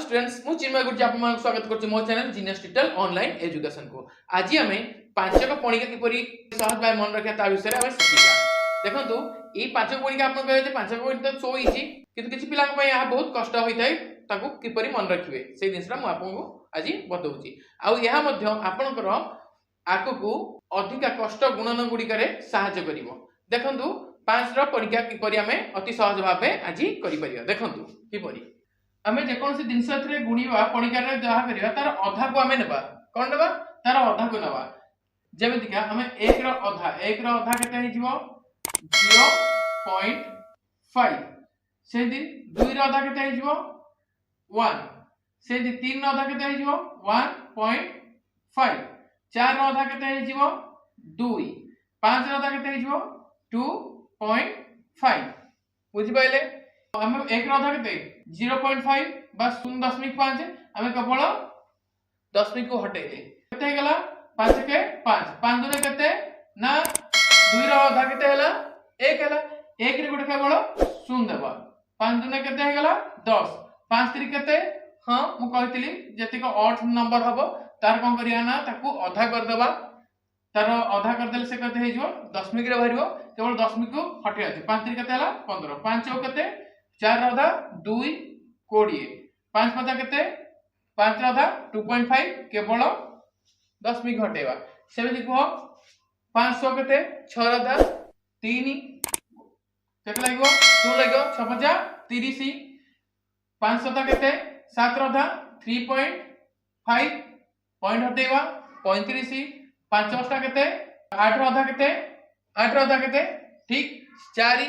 Students मु चिन्मय गुरुजी आपन स्वागत करछि मो channel genius digital online education को। आज हमें पांचक पणिका किपरि सहज भाव मन रखिया ता विषय हमें शिखिबा। देखंतु ई पांचक पणिका आपन कहै जे पांचक पणिका तो सो इजी किंतु किछि पिला को यह बहुत कष्ट होई थाए ताकू किपरि मन रखिबे से जिनसरा मु आपन को आज बतौछि। आ यह मध्य आपनकर आकु अधिक कष्ट गुणन गुडी करे सहायता करिवो। देखंतु पांच रो पणिका किपरि हमें अति सहज भाव आज करि परिया। देखंतु किपरि आमे जेकोसी जिनस एथरे गुणीबा पणिका रे जहा करिया तार आधा को आमे नेबा कोन नेबा तार आधा को नेबा। जेमिति का हमें 1 रो आधा केते हि जीवो 0.5 से दिन 2 रो आधा केते हि जीवो 1 से दिन 3 रो आधा केते हि जीवो 1.5 4 रो आधा केते हि जीवो 2 5 रो आधा केते हि जीवो 2.5 बुझि पाइले। हम 1 रो आधा केते 0.5 बस 0.5 हमें केवल 10 को हटेले केते गेला 5 के 5 5 दुने केते ना 2 रो आधा केते हला 1 हला 1 रे गुटे केवल 0 देबा 5 दुने केते गेला 10 5 3 केते हां मु कहितली जति को ऑड नंबर हबो तार कोन करिया ना ताकू आधा कर देबा तार आधा कर देले से केते हे जो 10 रे भरिबो केवल 10 को हटे আছে 5 3 केते हला 15 5 चौ केते 4 आधा 2 20 5 पता केते 5 आधा 2.5 केवल 10 हटेबा सेमिति को 500 केते 6 आधा 3 केते लागो 2 लागो 6 50 30 500 केते 7 आधा 3.5 पॉइंट हटेबा 35 5 केते 8 आधा केते ठीक 4 रे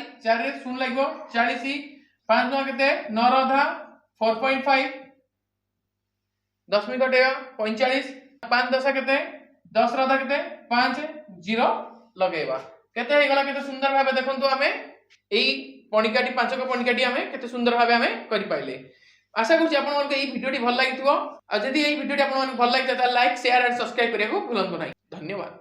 0 लागो 40 5 केते 9 आधा 4.5 10 घटेगा 45 5 10 केते 10 आधा केते 5 0 लगेबा केते हे गला केते सुंदर भाबे देखंतु हमें एई पणिकाटी पांचक पणिकाटी हमें केते सुंदर भाबे हमें करि पाइले। आशा करछि आपन मन के एई वीडियोटी भल लागिथिबो आ जदि एई वीडियोटी आपन मन भल लागिता त लाइक शेयर एंड सब्सक्राइब करिया को भूलंतु नाही। धन्यवाद।